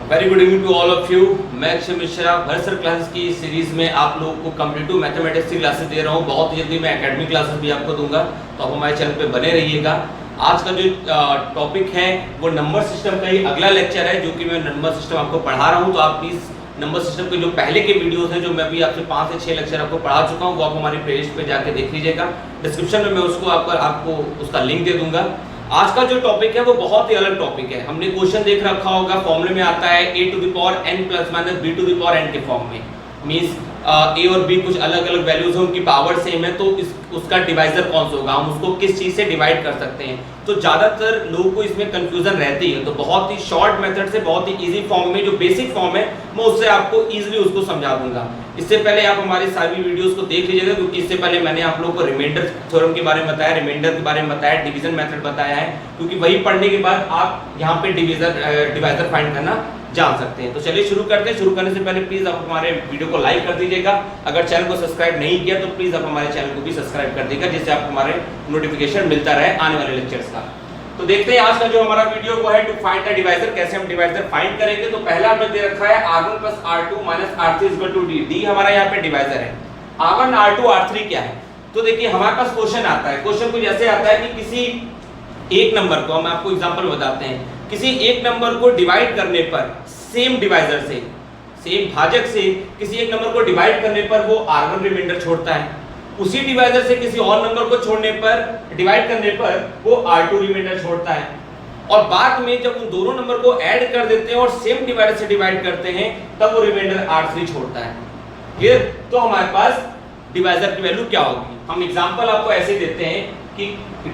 Very good evening to all of you. मैं अक्षय मिश्रा वर्सर classes की सीरीज में आप लोगों को कम्पिटिटिव मैथमेटिक्स की क्लासेस दे रहा हूँ। बहुत जल्दी मैं एकेडमिक क्लासेस भी आपको दूंगा, तो आप हमारे चैनल पे बने रहिएगा। आज का जो टॉपिक है वो नंबर सिस्टम का ही अगला लेक्चर है, जो कि मैं नंबर सिस्टम आपको पढ़ा रहा हूँ। तो आप प्लीज़ नंबर सिस्टम के जो पहले के वीडियोस हैं, जो मैं अभी आपसे 5 से 6 लेक्चर आपको पढ़ा चुका हूँ, वो आप हमारे प्लेलिस्ट पे जाके देख लीजिएगा। डिस्क्रिप्शन में मैं उसको आपको उसका लिंक दे दूंगा। आज का जो टॉपिक है वो बहुत ही अलग टॉपिक है। हमने क्वेश्चन देख रखा होगा, फॉर्मूले में आता है a to the power n plus minus b to the power n के फॉर्म में। मींस a और b कुछ अलग अलग वैल्यूज हैं, उनकी पावर सेम है, तो उसका डिवाइजर कौन सा होगा, हम उसको किस चीज से डिवाइड कर सकते हैं। तो ज्यादातर लोगों को इसमें कंफ्यूजन रहती है। तो बहुत ही शॉर्ट मेथड से, बहुत ही इजी फॉर्म में, जो बेसिक फॉर्म है, मैं उससे आपको इजीली उसको समझा दूंगा। इससे पहले आप हमारी सारी वीडियोस को देख लीजिएगा, क्योंकि इससे पहले मैंने आप लोगों को रिमाइंडर थ्योरम के बारे में बताया, रिमाइंडर के बारे में बताया, डिवीजन मेथड बताया है, क्योंकि वही पढ़ने के बाद आप यहाँ पे डिवाइजर फाइंड करना जान सकते हैं। तो चलिए शुरू करते हैं। शुरू करने से पहले प्लीज आप हमारे वीडियो को लाइक कर दीजिएगा। अगर चैनल को सब्सक्राइब नहीं किया तो प्लीज आप हमारे चैनल को भी सब्सक्राइब कर दीजिएगा, जिससे आपको हमारे नोटिफिकेशन मिलता रहे आने वाले लेक्चर्स का। तो देखते हैं आज का जो हमारा वीडियो वो है टू फाइंड द डिवाइजर। कैसे हम डिवाइजर फाइंड करेंगे। तो पहला हमें दे रखा है r1 plus r2 minus r3 equal to d। d हमारा यहाँ पे डिवाइजर है। r1 r2 r3 क्या है। तो देखिए हमारे पास क्वेश्चन आता है। क्वेश्चन कुछ ऐसे आता है कि किसी एक नंबर को, हम आपको एग्जांपल बताते हैं, किसी एक नंबर को डिवाइड करने पर सेम डिवाइजर से, सेम भाजक से किसी एक नंबर को डिवाइड करने पर वो r1 रिमाइंडर छोड़ता है, उसी डिवाइजर से किसी और नंबर को छोड़ने पर, डिवाइड करने पर वो r2 रिमाइंडर छोड़ता है। और बाद में जब उन दोनों नंबर को ऐड कर देते हैं और सेम डिवाइडर से डिवाइड करते हैं, तब वो रिमाइंडर r3 छोड़ता है। क्लियर। तो हमारे पास डिवाइजर की वैल्यू क्या होगी। हम एग्जांपल आपको ऐसे देते हैं कि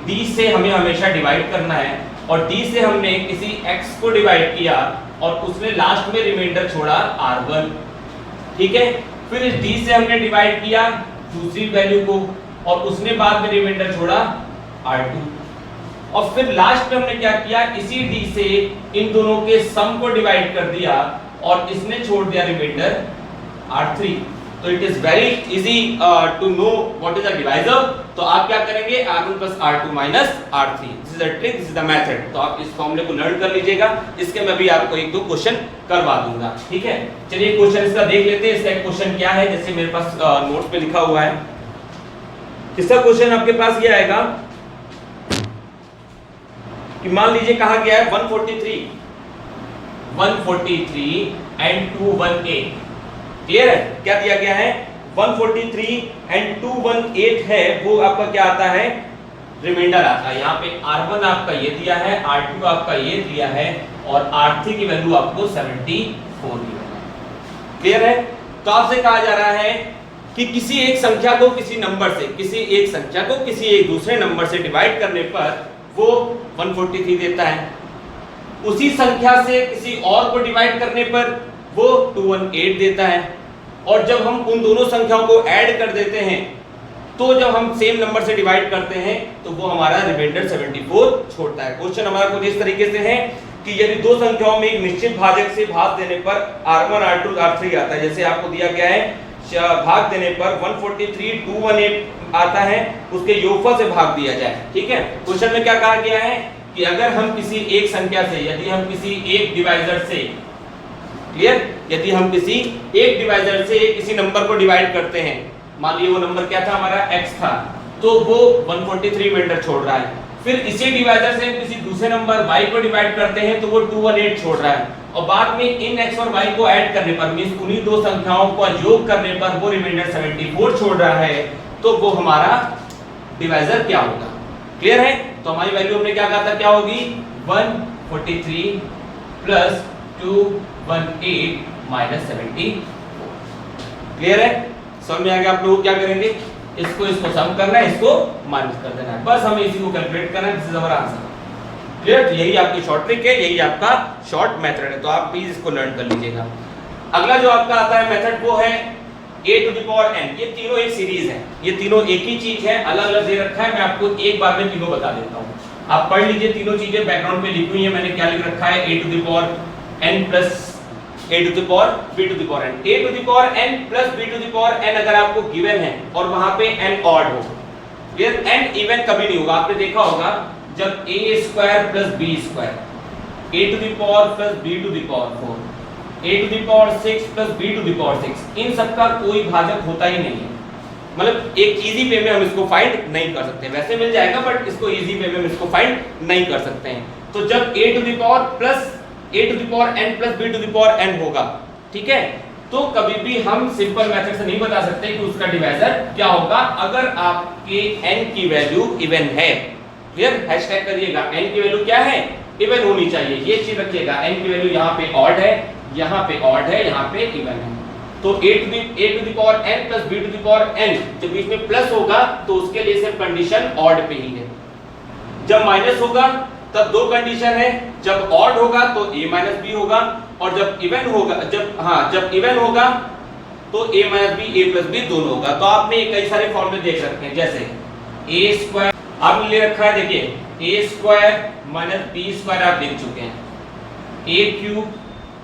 d से हमें हमेशा डिवाइड करना है, और d से हमने किसी x को डिवाइड किया और उसने लास्ट में रिमाइंडर छोड़ा r1। ठीक है। फिर इस d से हमने डिवाइड किया दूसरी वैल्यू को, और उसने बाद में रिमाइंडर छोड़ा r2। और फिर लास्ट में हमने क्या किया, इसी d से इन दोनों के सम को डिवाइड कर दिया और इसने छोड़ दिया रिमाइंडर r3। तो it is very easy to know what is the divisor. तो आप क्या करेंगे, r1 plus r2 minus r3। This is the trick, this is the method. तो आप इस फॉर्मूले को लर्न कर लीजिएगा। इसके मैं भी आपको एक दो क्वेश्चन करवा दूंगा। ठीक है। चलिए क्वेश्चन इसका देख लेते हैं। इसका एक क्वेश्चन क्या है, जैसे मेरे पास नोट्स पे लिखा हुआ है। इसका क्वेश्चन आपके पास ये आएगा कि मान लीजिए कहा गया है 143 एंड 218। क्लियर है। क्या दिया गया है, 143 एंड 218 है, वो आपका क्या आता है, रिमाइंडर आता है। यहाँ पे r1 आपका ये दिया है, r2 आपका ये दिया है, और r3 की वैल्यू आपको 74 दी है। क्लियर है। तो आपसे कहा जा रहा है कि किसी एक संख्या को किसी नंबर से, किसी एक संख्या को किसी एक दूसरे नंबर से डिवाइड करने पर वो 143 देता है, उसी संख्या से किसी और को डिवाइड करने पर वो 218 देता है, और जब हम उन दोनों संख्याओं को ऐड कर देते हैं, तो जब हम सेम नंबर से डिवाइड करते हैं, तो वो हमारा रिमाइंडर 74 छोड़ता है। क्वेश्चन हमारा कुछ इस तरीके से है कि यदि दो संख्याओं में एक निश्चित भाजक से भाग देने पर r1 r2 r3 आता है, जैसे आपको दिया गया है भाग देने पर 143 218 आता है, उसके योगफल से भाग दिया जाए। ठीक है। क्वेश्चन में क्या कहा गया है कि अगर हम किसी एक संख्या से, यदि हम किसी एक डिवाइजर से, क्लियर, यदि हम किसी एक डिवाइजर से किसी नंबर को डिवाइड करते हैं, मान लीजिए वो नंबर क्या था हमारा x था, तो वो 143 रिमाइंडर छोड़ रहा है। फिर इसी डिवाइजर से हम किसी दूसरे नंबर y को डिवाइड करते हैं, तो वो 218 छोड़ रहा है, और बाद में इन x और y को ऐड करने पर, मींस उन्हीं दो संख्याओं का योग करने पर वो रिमाइंडर 74 छोड़ रहा है। तो वो हमारा डिवाइजर क्या होगा। क्लियर है। तो हमारी वैल्यू हमने क्या कहा था, क्या होगी, 143 प्लस 218 माइनस 74। क्लियर है। समझ में आ गया आप लोग क्या करेंगे, इसको सम करना है, इसको माइनस कर देना है, बस हमें इसी को कैलकुलेट करना है। This is our answer. Clear. यही आपकी शॉर्ट ट्रिक है, यही आपका शॉर्ट मेथड है। तो आप प्लीज इसको लर्न कर लीजिएगा। अगला जो आपका आता है मेथड, वो है a to the power n। ये तीनों एक सीरीज है, ये तीनों एक ही चीज है, अलग अलग दे रखा है। मैं आपको एक बार में तीनों बता देता हूँ, आप पढ़ लीजिए। तीनों चीजें बैकग्राउंड में लिखी हुई है, मैंने क्या लिख रखा है, a to the power n plus a to the power b to the power n। a to the power n plus b to the power n अगर आपको गिवन है और वहां पे n ऑड हो, फिर n इवन कभी नहीं होगा। आपने देखा होगा जब a square plus b square, a to the power plus b to the power 4, a to the power 6 plus b to the power 6, इन सब का कोई भाजक होता ही नहीं है। मतलब एक इजी वे में हम इसको फाइंड नहीं कर सकते, वैसे मिल जाएगा बट इसको इजी वे में हम इसको फाइंड नहीं कर सकते हैं। तो जब a to the power plus a to the power n plus b to the power n होगा, ठीक है, तो कभी भी हम सिंपल मेथड से नहीं बता सकते कि उसका डिवाइजर क्या होगा अगर आपके n की वैल्यू इवन है। क्लियर, हैशटैग करिएगा, n की वैल्यू क्या है, इवन होनी चाहिए, ये चीज रखिएगा। n की वैल्यू यहाँ पे ऑड है, यहाँ पे ऑड है, यहाँ पे इवन है। तो a to the power n plus b to the power n जब बीच में प्लस होगा तो उसके लिए सिर्फ कंडीशन ऑड पे ही है। जब माइनस होगा तब दो कंडीशन है, जब ऑड होगा तो a माइनस b होगा, और जब इवन होगा, जब इवन होगा तो a minus b a plus b दोनों होगा। तो आपने कई सारे फॉर्मूले देख रखे हैं, जैसे a स्क्वायर आपने ले रखा है, देखिए a square minus b square आप देख चुके हैं, a cube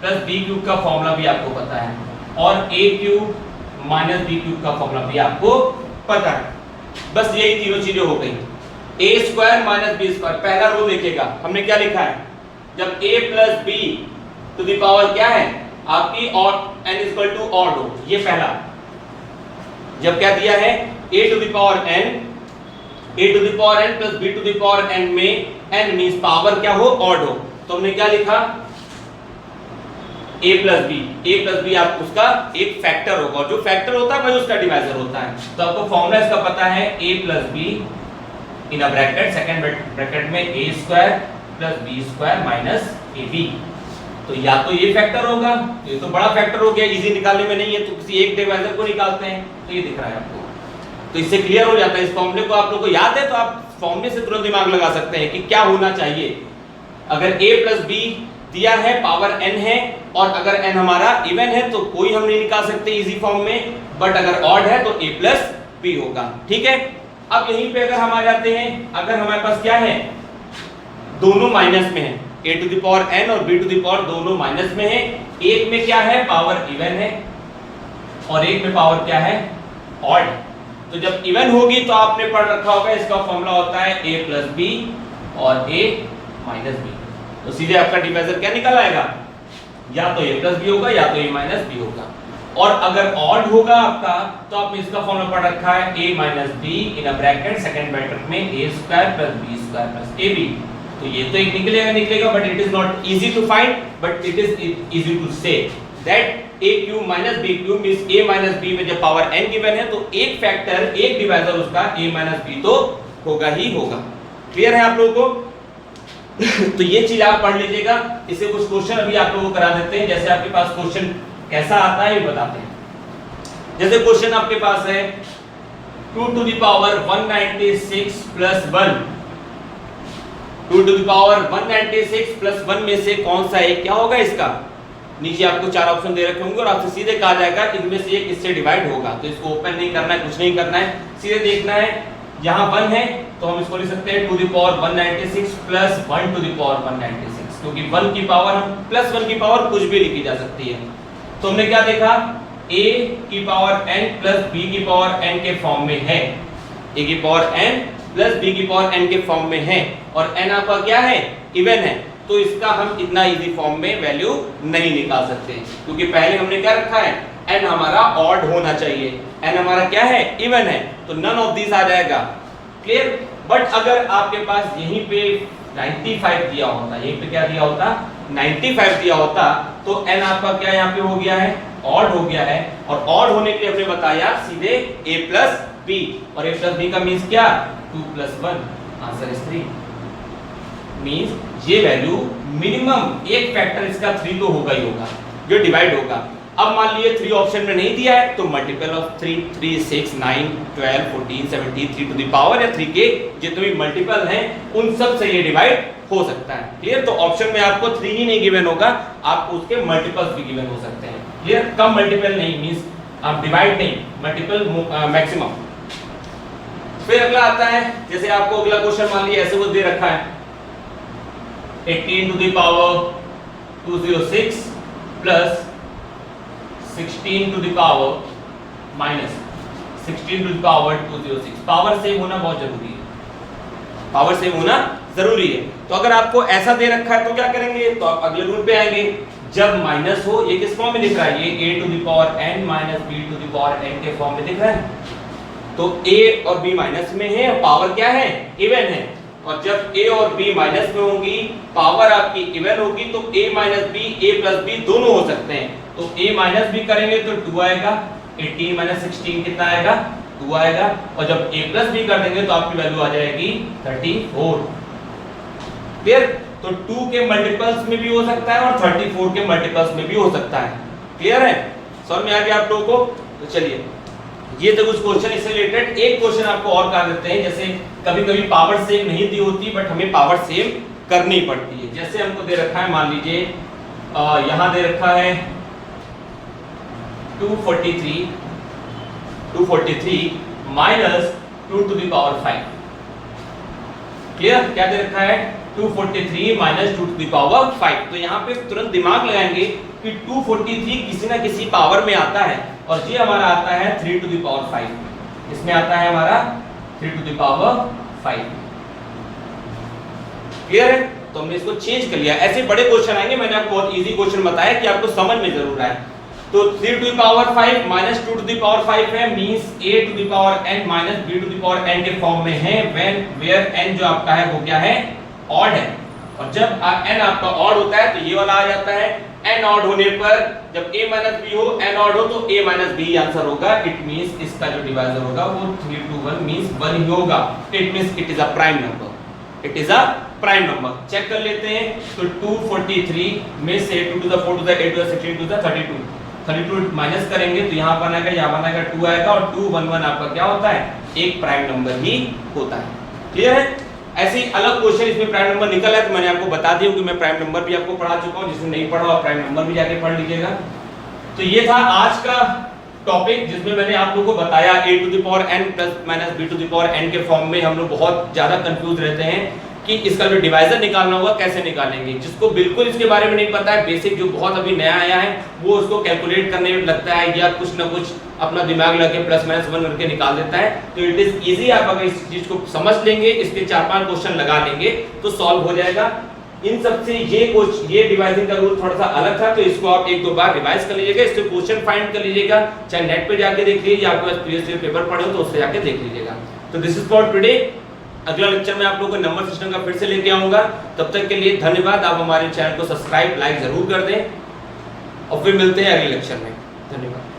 plus b cube का फॉर्मूला भी आपको पता है, और a cube minus b cube का फॉर्मूला भी आपको पता है। बस यही तीनों चीजें हो गई। a square minus b square, पहला रूल देखिएगा हमने क्या लिखा है, जब a plus b to the power क्या है आपकी odd n equal to odd हो, ये पहला। जब क्या दिया है a to the power n plus b to the power n में n मींस पावर क्या हो, ऑड हो, तो हमने क्या लिखा a प्लस बी आप उसका एक फैक्टर होगा, जो फैक्टर होता है वही उसका डिवाइजर होता है। तो आपको फॉर्मूला इसका पता है a plus be in a bracket, second bracket में a square plus b square minus ab। तो या तो ये फैक्टर होगा, ये तो बड़ा फैक्टर हो गया, इजी निकालने में नहीं है तो किसी एक डिवाइजर को निकालते हैं, तो ये दिख रहा है आपको, तो इससे क्लियर हो जाता है। इस फॉर्मूले को आप लोगों को याद है तो आप फॉर्मूले से तुरंत दिमाग लगा सकते हैं कि क्या होना चाहिए। अगर a प्लस b दिया है, पावर n है, और अगर n हमारा इवन है तो कोई हम नहीं निकाल सकते इजी फॉर्म में, बट अगर ऑड है तो a प्लस b होगा, ठीक है। अब यहीं पे अगर हम आ जाते हैं, अगर हमारे पास क्या है, दोनों माइनस में है, a to the power n और b टू द पावर दोनों माइनस में है, एक में क्या है पावर इवन है और एक में पावर क्या है ऑड। तो जब इवन होगी तो आपने पढ़ रखा होगा, इसका फॉर्मूला होता है a प्लस b और a माइनस b। तो सीधे आपका डिवाइजर क्या निकल आएगा, या तो a प्लस b होगा या तो a माइनस b होगा। और अगर ऑड होगा आपका तो आपने इसका फॉर्मूला पढ़ रखा है a minus b in a bracket, second bracket में a square plus b square plus ab। तो ये तो एक निकलेगा, but it is not easy to find, but it is easy to say that a cube minus b cube means a minus b में जब power n given है तो एक फैक्टर, एक डिवाइजर उसका a माइनस b तो होगा ही होगा। क्लियर है आप लोगों को? तो ये चीज आप पढ़ लीजिएगा। इसे कुछ क्वेश्चन अभी आप लोगों को करा देते हैं, जैसे आपके पास क्वेश्चन कैसा आता है ये बताते हैं। जैसे क्वेश्चन आपके पास है 2 to the power 196 plus 1, 2 to the power 196 plus 1 में से कौन सा एक क्या होगा इसका। नीचे आपको चार ऑप्शन दे रखे होंगे और आपसे सीधे कहा जाएगा इनमें से एक इससे डिवाइड होगा। तो इसको ओपन नहीं करना है, कुछ नहीं करना है, सीधे देखना है। यहाँ 1 है तो हम इसको लिख सकते हैं to the power 196 plus 1 to the power 196, क्योंकि 1 की पावर हम प्लस 1 की पावर कुछ भी लिखी जा सकती है। तो हमने क्या देखा, a की पावर n प्लस b की पावर n के फॉर्म में है, a की पावर n प्लस b की पावर n के फॉर्म में है, और n आपका क्या है इवन है। तो इसका हम इतना इजी फॉर्म में वैल्यू नहीं निकाल सकते, क्योंकि पहले हमने क्या रखा है n हमारा ऑड होना चाहिए, n हमारा क्या है इवन है, तो नन ऑफ दिस आ जाएगा। क्लियर? बट अगर आपके पास यहीं पे 95 दिया होता, यहीं पे क्या दिया होता 95 दिया होता, तो n आपका क्या यहाँ पे हो गया है ऑड हो गया है, और ऑड होने के लिए हमने बताया सीधे a प्लस b, और a प्लस b का मीन्स क्या 2 प्लस 1, आंसर इज 3। मीन्स ये वैल्यू मिनिमम एक फैक्टर इसका 3 तो होगा ही होगा जो डिवाइड होगा। अब मान लिए 3 ऑप्शन में नहीं दिया है तो multiple of 3, 3, 6, 9, 12, 14, 17, 3 to the power या 3 के जितने भी मल्टीपल हैं उन सब से ये डिवाइड हो सकता है। क्लियर? तो ऑप्शन में आपको 3 ही नहीं गिवन होगा, आपको उसके मल्टीपल्स भी गिवन हो सकते हैं। क्लियर? कम मल्टीपल नहीं मींस आप डिवाइड नहीं, मल्टीपल मैक्सिमम। फिर अगला आता है, जैसे आपको अगला क्वेश्चन मान लिया ऐसे वो दे रखा है 18 to the power 206 plus 16 to the power minus 16 to the power 206। Power same होना बहुत जरूरी है, पावर सेम होना जरूरी है। तो अगर आपको ऐसा दे रखा है तो क्या करेंगे, तो आप अगले रूल पे आएंगे। जब माइनस हो, ये किस फॉर्म में दिख रहा है, ये a to the power n minus b to the power n के फॉर्म में दिख रहा है। तो a और b माइनस में है और पावर क्या है, इवन है। और जब a और b माइनस में होंगी, पावर आपकी इवन होगी, तो a minus b, a plus b दोनों हो सकते हैं। तो a माइनस b करेंगे तो 2 आएगा, 18 माइनस 16 कितना आएगा, 2 आएगा। और जब a प्लस b कर देंगे तो आपकी वैल्यू आ जाएगी 34। क्लियर? तो 2 के मल्टीपल्स में भी हो सकता है और 34 के मल्टीपल्स में भी हो सकता है। क्लियर है? समझ में आ गया आप लोगों को? तो चलिए, ये तो कुछ क्वेश्चन इससे रिलेटेड। एक क्वेश्चन आपको और कर देते हैं, जैसे कभी कभी पावर सेम नहीं दी होती बट हमें पावर सेम करनी पड़ती है। जैसे हमको दे रखा है, मान लीजिए यहां दे रखा है 243 minus 2 to the power 5। Clear? क्या दे रखा है, 243 माइनस 2 टू द पावर 5। तो यहाँ पे तुरंत दिमाग लगाएंगे कि 243 किसी ना किसी पावर में आता है और ये हमारा आता है 3 टू द पावर 5। इसमें आता है हमारा 3 टू द पावर 5। क्लियर है? तो हमने इसको चेंज कर लिया। ऐसे बड़े क्वेश्चन आएंगे, मैंने आपको बहुत इजी क्वेश्चन बताया कि आपको समझ में जरूर आए। तो 3 to the power 5 minus 2 to the power 5 है, means a to the power n minus b to the power n के फॉर्म में है, व्हेन वेयर n जो आपका है वो क्या है, ऑड है। और जब n आपका ऑड होता है तो ये वाला आ जाता है। n ऑड होने पर जब a माइनस b हो, n ऑड हो तो a माइनस b आंसर होगा। इट मींस इसका जो डिवाइजर होगा वो 3 to 1 मींस 1 ही होगा। It means it is a prime number. It is a prime number. Check कर लेते हैं। तो 243 में से 2 to the 4 to the 8 to the 16 to the 32 minus करेंगे तो यहाँ पर आएगा, यहाँ पर आएगा 2 आएगा और 211 आपका क्या होता है, एक प्राइम नंबर ही होता है। क्लियर है? ऐसे ही अलग क्वेश्चन इसमें प्राइम नंबर निकल है तो मैंने आपको बता दिया कि मैं प्राइम नंबर भी आपको पढ़ा चुका हूँ। जिसने नहीं पढ़ा प्राइम नंबर भी जाके पढ़ लीजिएगा। तो ये था आज का टॉपिक जिसमें मैंने आप लोगों को बताया a to the power n plus minus b to the power n के फॉर्म में हम लोग बहुत ज्यादा कंफ्यूज रहते हैं कि इसका जो डिवाइजर निकालना होगा कैसे निकालेंगे। जिसको बिल्कुल इसके बारे में नहीं पता है, बेसिक जो बहुत अभी नया आया है, वो उसको कैलकुलेट करने में लगता है या कुछ ना कुछ अपना दिमाग लगा के प्लस माइनस 1 करके निकाल देता है। तो इट इज इजी। आप अगर इस चीज को समझ लेंगे, इसके 4-5 क्वेश्चन लगा लेंगे तो सॉल्व हो जाएगा। इन सबसे ये डिवाइजिंग का रूल थोड़ा सा अलग था, तो इसको आप 1-2 बार रिवाइज कर लीजिएगा। इससे क्वेश्चन फाइंड कर लीजिएगा, चाहे नेट पे जाके देख लीजिए या आपके पास प्रीवियस ईयर पेपर पढ़े हो तो उससे जाके देख लीजिएगा। तो दिस इज फॉर टुडे। अगला लेक्चर में आप लोगों को नंबर सिस्टम का फिर से लेके आऊंगा। तब तक के लिए धन्यवाद। आप हमारे चैनल को सब्सक्राइब लाइक जरूर कर दें और फिर मिलते हैं अगले लेक्चर में। धन्यवाद।